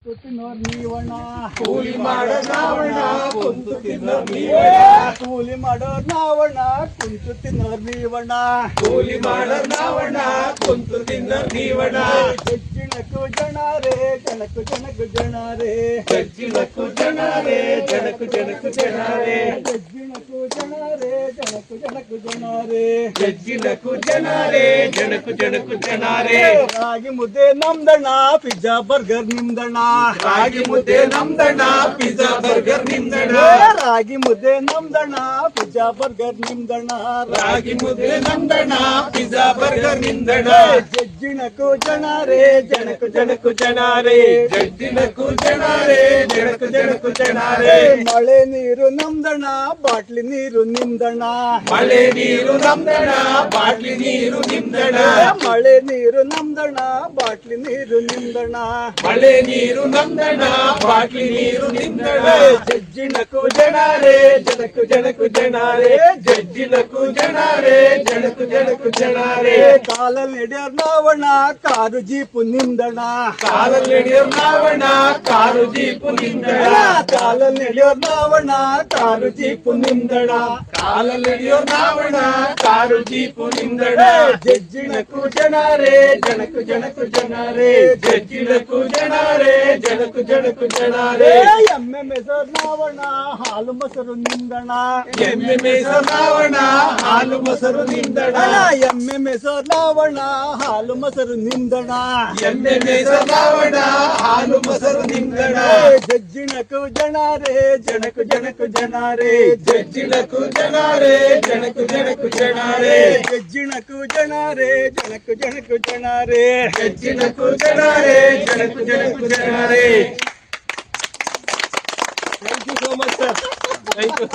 ತಿನ್ನೋರ್ ನೀವಣ್ಣ ಕೂಲಿ ಮಾಡೋ ನಾವಣ್ಣ ಕುಂತು ತಿನ್ನೋರ್ ಕೂಲಿ ಮಾಡೋರ್ ನಾವಣ್ಣ ಕುಂತು ತಿನ್ನೋರ್ ನೀವಣ್ಣ ಕೂಲಿ ಮಾಡೋ ನಾವಣ್ಣ ಕುಂತು ತಿನ್ನೋರ್ ನೀವಣ್ಣ ಹೆಚ್ಚಿನಕು ಜನರೇ ಜನಕು ಜನಕು ಜನರೇ ಹೆಚ್ಚಿನಕು ಜನರೇ ಜನಕು ಜನಕು ಜನರೇ ಹೆಚ್ಚಿನಕು ಜನರೇ ಜನಕು ಜನಕು ಜನರೇ ಹೆಚ್ಚಿನಕು ಜನರೇ ಜನಕು ಜನಕು ಜನರೇ ರಾಗಿ ಮುದ್ದೆ ನಮ್ದಣ್ಣ ಪಿಜ್ಜಾ ಬರ್ಗರ್ ನಿಮ್ದಣ್ಣ ರಾಗಿ ಮುದ್ದೆ ನಮ್ದಣ್ಣ ಪಿಜ್ಜಾ ಬರ್ಗರ್ ನಿಮ್ದಣ್ಣ ರಾಗಿ ಮುದ್ದೆ ನಮ್ದಣ್ಣ ಪಿಜ್ಜಾ ಬರ್ಗರ್ ನಿಮ್ದಣ್ಣ ರಾಗಿ ಮುದ್ದೆ ನಮ್ದಣ್ಣ ಪಿಜ್ಜಾ ಬರ್ಗರ್ ನಿಮ್ದಣ್ಣ ಜಜ್ಜಿನಕು ಜನರೇ ಜನಕು ಜನಕು ಜನರೇ ಜಡ್ಜಿನಕು ಜನರೇ ಜನಕು ಜನಕು ಜನರೇ ಮಳೆ ನೀರು ನಮ್ದಣ್ಣ ಬಾಟ್ಲಿ ನೀರು ನಿಮ್ದಣ್ಣ ಮಳೆ ನೀರು ನಮ್ದಣ್ಣ ಬಾಟ್ಲಿ ನೀರು ನಿಮ್ದಣ್ಣ ಮಳೆ ನೀರು ನಮ್ದಣ್ಣ ಬಾಟ್ಲಿ ನೀರು ನಿಮ್ದಣ್ಣ ಮಳೆ ನೀರು ನಮ್ದಣ್ಣ ಬಾಟ್ಲಿ ನೀರು ನಿಮ್ದಣ್ಣ ಜಜ್ಜಿನಕು ಜನರೇ ಜನಕು ಜನಕು ಜನರೇ ಜಡ್ಜಿನಕು ಜನರೇ ಜನಕು ಜನಕು ಜನರೇ ಕಾಲಲ್ಲಿ ನಡೆಯೋರ್ ನಾವಣ್ಣ ಕಾರು ಜೀಪು ನಿಮ್ದಣ್ಣ ಕಾಲಲ್ಲಿ ನಡೆಯೋರ್ ನಾವಣ್ಣ ಕಾರು ಜೀಪು ನಿಮ್ದಣ್ಣ ಕಾಲಲ್ಲಿ ನಡೆಯೋರ್ ನಾವಣ್ಣ ಕಾರು ಜೀಪು ನಿಮ್ದಣ್ಣ ಕಾಲಲ್ಲಿ ನಡೆಯೋರ್ ನಾವಣ್ಣ ಕಾರು ಜೀಪು ನಿಮ್ದಣ್ಣ ಜಜ್ಜಿನಕು ಜನರೇ ಜನಕು ಜನಕು ಜನರೇ ಜಡ್ಜಿನಕು ಜನರೇ ಜನಕು ಜನಕು ಜನರೇ ಎಮ್ಮೆ ಮೆಸರ್ ನಾವಣ್ಣ ಹಾಲು ಮೊಸರು ನಿಮ್ದಣ್ಣ ಎಮ್ಮೆ ಮೇಸರ್ ನಾವಣ್ಣ ಹಾಲು ಮೊಸರು ನಿಮ್ದಣ್ಣ ಎಮ್ಮೆ ಮೆಸರ್ ನಾವಣ್ಣ ಹಾಲು ಮೊಸರು ನಿಮ್ದಣ್ಣ ಎಮ್ಮೆ ಮೇಸರ್ ನಾವಣ್ಣ ಹಾಲು ಮೊಸರು ನಿಮ್ದಣ್ಣ ಜಜ್ಜಿನಕು ಜನರೇ ಜನಕು ಜನಕು ಜನರೇ ಜಡ್ಜಿನಕು ಜನರೇ ಜನಕು ಜನಕು ಜನರೇ ಜಜ್ಜಿನಕು ಜನರೇ ಜನಕು ಜನಕು ಜನರೇ ಜಡ್ಜಿನಕು ಜನರೇ ಜನಕು ಜನಕು ಜನರೇ thank you so much sir thank you